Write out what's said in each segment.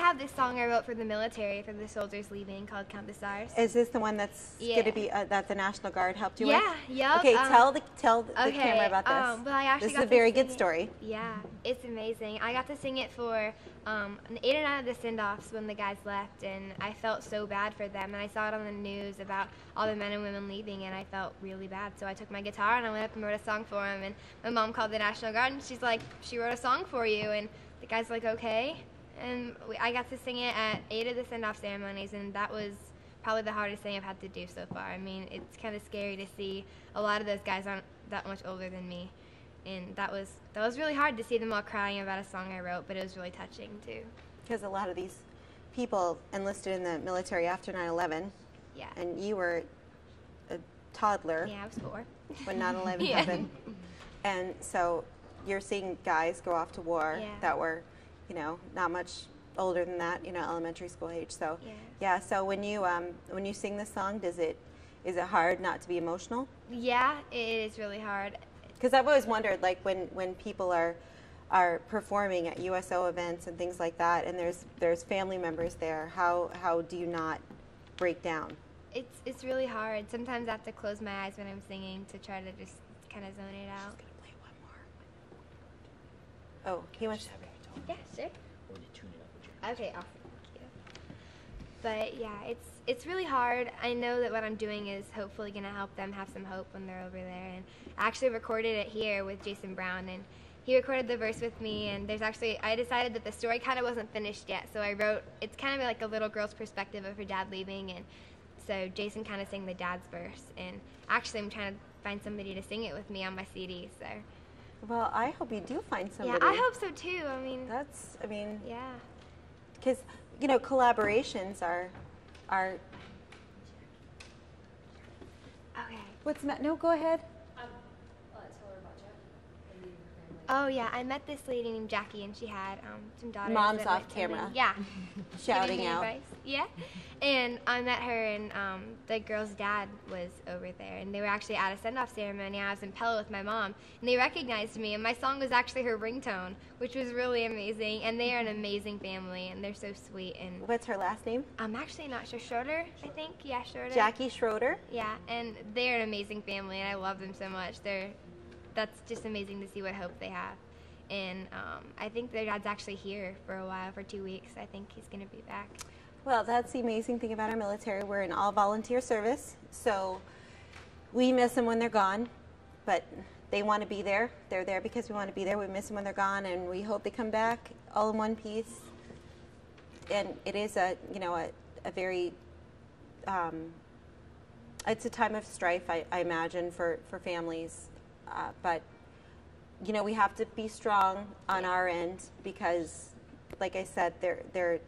have this song I wrote for the military, for the soldiers leaving, called Count the Stars. Is this the one that's going to be, that the National Guard helped you with? Yeah, Okay, tell the camera about this. Well, I actually this is a very good story. Yeah, it's amazing. I got to sing it for 8 or 9 of the send-offs when the guys left, and I felt so bad for them. And I saw it on the news about all the men and women leaving, and I felt really bad. So I took my guitar and I went up and wrote a song for them. And my mom called the National Guard, and she's like, "She wrote a song for you." And the guy's like, "Okay." And I got to sing it at 8 of the send-off ceremonies, and that was probably the hardest thing I've had to do so far. I mean, it's kind of scary to see a lot of those guys aren't that much older than me, and that was really hard to see them all crying about a song I wrote, but it was really touching too. Because a lot of these people enlisted in the military after 9/11. Yeah. And you were a toddler. Yeah, I was 4. When 9/11 happened. And so you're seeing guys go off to war that were, you know, not much older than that, you know, elementary school age. So yeah. So when you sing this song, is it hard not to be emotional? Yeah, it is really hard. Because I've always wondered, like when people are performing at USO events and things like that, and there's family members there, how do you not break down? It's really hard. Sometimes I have to close my eyes when I'm singing to try to just kind of zone it out. I'm just gonna play one more. Oh, he wants. Yeah, sure. Okay, awesome. Thank you. But yeah, it's really hard. I know that what I'm doing is hopefully going to help them have some hope when they're over there. And I actually recorded it here with Jason Brown, and he recorded the verse with me. And I decided that the story kind of wasn't finished yet, so I wrote. It's kind of like a little girl's perspective of her dad leaving, and so Jason kind of sang the dad's verse. And actually, I'm trying to find somebody to sing it with me on my CD. So. Well, I hope you do find somebody. Yeah, I hope so too. I mean. Yeah. Because, you know, collaborations are. Okay. What's that? No, go ahead. Tell her about Jackie. Oh yeah, I met this lady named Jackie, and she had some daughters. Mom's that off went camera. Yeah. Shouting Giving me out. advice. Yeah. And I met her, and the girl's dad was over there, and they were actually at a send-off ceremony. I was in Pella with my mom, and they recognized me, and my song was actually her ringtone, which was really amazing. And they are an amazing family, and they're so sweet. And What's her last name? I'm actually not sure. Schroeder, I think. Yeah, Schroeder. Jackie Schroeder. Yeah, and they're an amazing family, and I love them so much. That's just amazing to see what hope they have. And I think their dad's actually here for a while, for 2 weeks. I think he's going to be back. Well, that's the amazing thing about our military. We're in all volunteer service, so we miss them when they're gone, but they want to be there. They're there because we want to be there. We miss them when they're gone, and we hope they come back all in one piece. And it is a very, it's a time of strife, I imagine, for families, but you know, we have to be strong on our end because, like I said, they're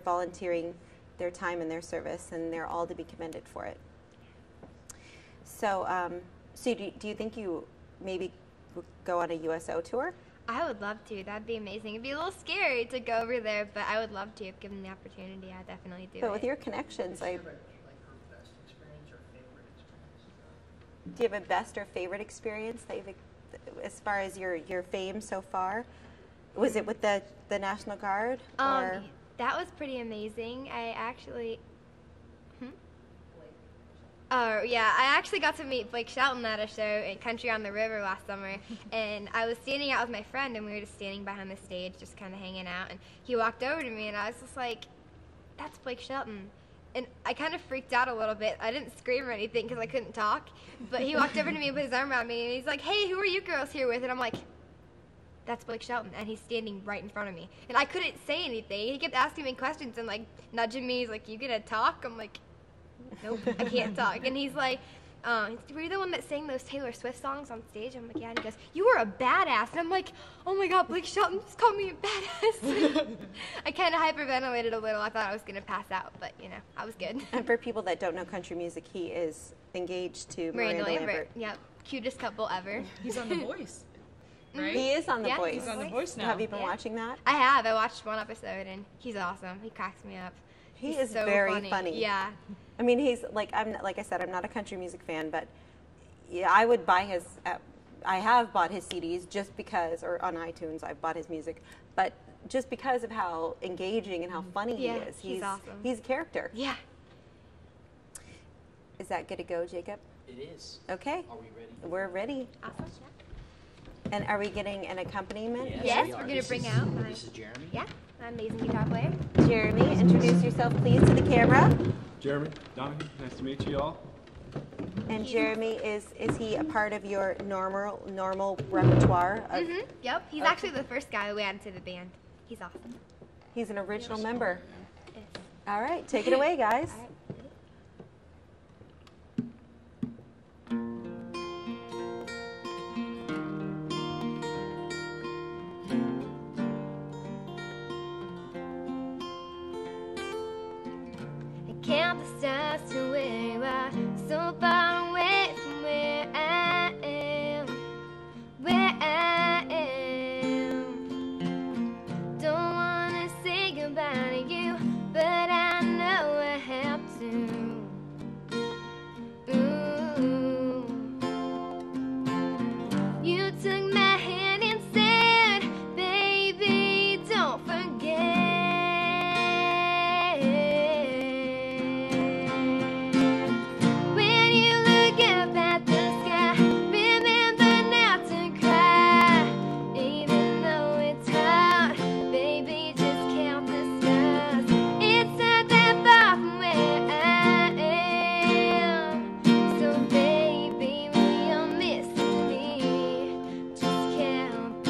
volunteering their time and their service, and they're all to be commended for it. So, do you think you maybe would go on a USO tour? I would love to. That'd be amazing. It'd be a little scary to go over there, but I would love to if given the opportunity. I'd definitely do it. But with your connections, do you have a best or favorite experience that you've, as far as your fame so far? Was it with the National Guard? Or? That was pretty amazing. I actually... Oh, yeah. I actually got to meet Blake Shelton at a show at Country on the River last summer, and I was standing out with my friend, and we were just standing behind the stage, just kind of hanging out, and he walked over to me, and I was just like, that's Blake Shelton. And I kind of freaked out a little bit. I didn't scream or anything because I couldn't talk, but he walked over to me and put his arm around me, and he's like, hey, who are you girls here with? And I'm like, that's Blake Shelton, and he's standing right in front of me. And I couldn't say anything. He kept asking me questions and, like, nudging me. He's like, you gonna talk? I'm like, nope, I can't talk. And he's like, were you the one that sang those Taylor Swift songs on stage? I'm like, yeah. And he goes, you were a badass. And I'm like, oh my God, Blake Shelton just called me a badass. I kind of hyperventilated a little. I thought I was gonna pass out, but you know, I was good. And for people that don't know country music, he is engaged to Miranda Lambert. Yep, cutest couple ever. He's on The Voice. Right? He is on The Yeah, Voice. He's on The Voice now. Have you been watching that? I have. I watched one episode, and he's awesome. He cracks me up. He He's is so very funny. Yeah. I mean, he's like, like I said, I'm not a country music fan, but yeah, I would buy his. I have bought his CDs just because, or on iTunes, I've bought his music, but just because of how engaging and how funny he is. He's awesome. He's a character. Yeah. Is that good to go, Jacob? It is. Okay. Are we ready? We're ready. Awesome. And are we getting an accompaniment? Yes, we we're are. gonna This bring is- out my- This is Jeremy. Yeah, my amazing guitar player. Jeremy, introduce yourself please to the camera. Jeremy, Donahue, nice to meet you all. And Jeremy, is he a part of your normal repertoire? Of, Yep, he's Okay. actually the first guy we added to the band. He's awesome. He's an original member. Yes. All right, take it away, guys. All right. I count the stars to where you are, so far away from where I am, where I am. Don't wanna say goodbye to you, but I know I have to. Ooh. You took my hand and said, baby, don't forget. When you look up at the sky, remember not to cry. Even though it's hard, baby, just count the stars. It's not that far from where I am. So baby, when you're missing me, just count the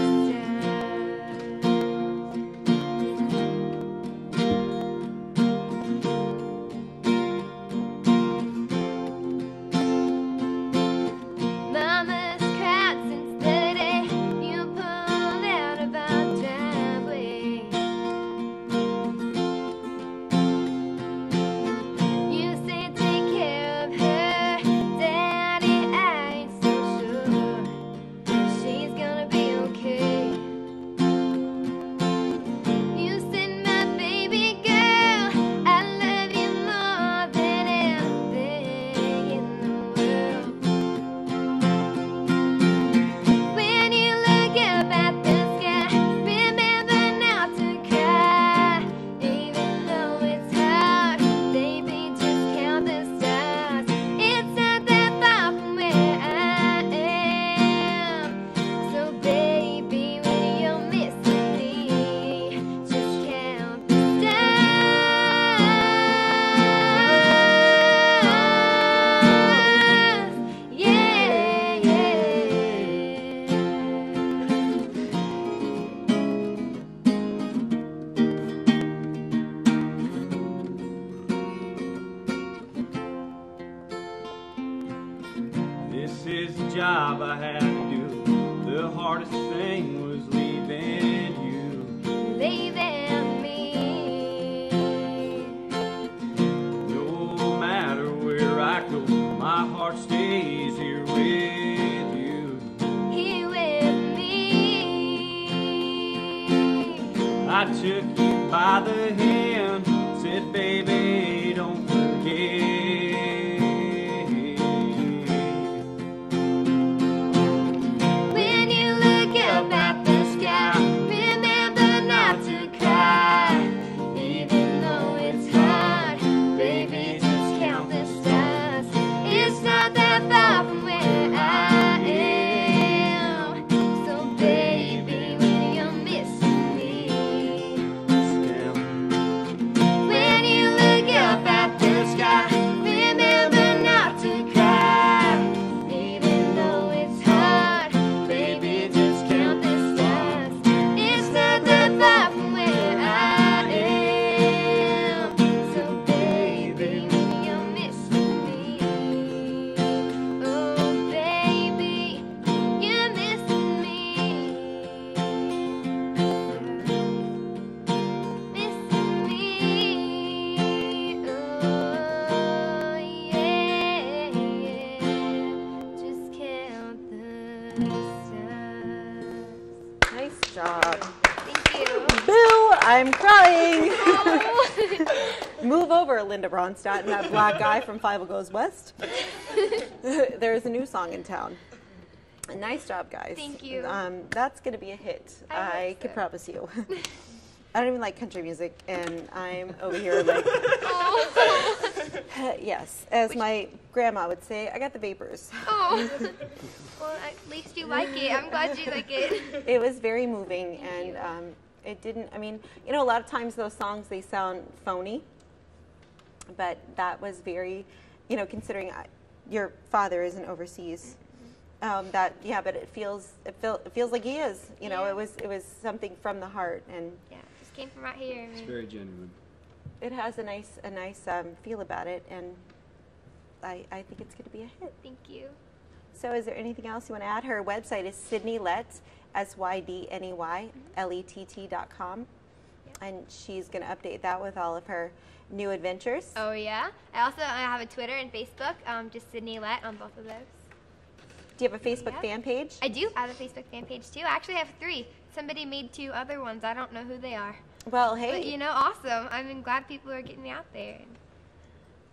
Mama's cried since the day you pulled out of our driveway. You said take care of her, Daddy, I ain't so sure she's gonna be okay. You said, my baby girl, I love you more than anything in the world. When you look up at the sky, remember not to cry. Even though it's hard, baby, just count the stars. It's not that far from where I am. So baby, when you're missing me, just count the stars. Yeah, yeah. This is the job I had to do. The hardest thing was leaving you. Leaving me. No matter where I go, my heart stays here with you. Here with me. I took you by the hand, said, baby, don't forget. When you look up at the sky, remember not to cry. Even though it's hard, baby, just count the stars. It's not that far from where I am. So baby, when you're missing me, when you look up at the sky, remember not to cry. Even though it's hard, baby, just count the stars. It's not that far from where I am. So baby, when you're missing me, oh baby, you're missing me. Missing me, oh yeah, just count the stars. Nice job. Thank you. Boo! I'm crying. Move over, Linda Ronstadt and that black guy from Five Goes West. There's a new song in town. Nice job, guys. Thank you. That's going to be a hit. I hope I could so. promise you. I don't even like country music, and I'm over here like, Oh. yes, as my grandma would say, I got the vapors. Oh. Well, at least you like it. I'm glad you like it. It was very moving, and it didn't, I mean, you know, a lot of times those songs, they sound phony, but that was very, you know, considering your father isn't overseas. But it feels like he is. You know, Yeah. it was something from the heart, and Yeah, just came from right here. I It's mean, very genuine. it has a nice feel about it, and I think it's going to be a hit. thank you. So, is there anything else you want to add? Her website is Sydney Lett, SYDNEYLETT.com, and she's going to update that with all of her new adventures. Oh yeah. I have a Twitter and Facebook. Just Sydney Lett on both of those. Do you have a Facebook Yeah. fan page? I do. I have a Facebook fan page too. I actually have 3. Somebody made 2 other ones. I don't know who they are. Well, But hey, you know, awesome. I'm glad people are getting me out there.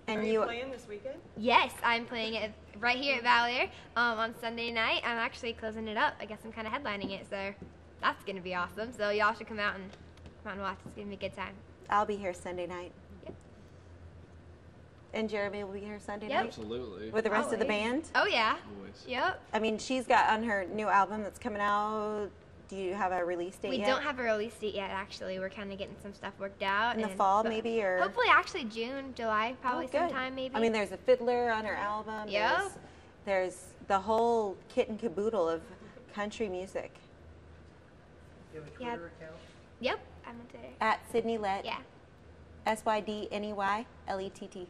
and Are you playing this weekend? Yes, I'm playing it right here at Valor on Sunday night. I'm actually closing it up. I guess I'm kind of headlining it, so that's gonna be awesome. So y'all should come out and watch. It's gonna be a good time. I'll be here Sunday night. Yep. And Jeremy will be here Sunday Yep. night Absolutely. with the rest of the Always. band. Oh yeah. Always. Yep. I mean, she's got on her new album that's coming out. Do you have a release date We yet? don't have a release date yet. Actually, we're kind of getting some stuff worked out. In the and- fall, but maybe, or hopefully, actually June, July, probably Oh, good. sometime maybe. I mean, there's a fiddler on her album. Yeah. There's the whole kit and caboodle of country music. Do you have a Yeah. Twitter account? Yep, I'm on Twitter. At Sydney Lett, Yeah. SYDNEYLETT.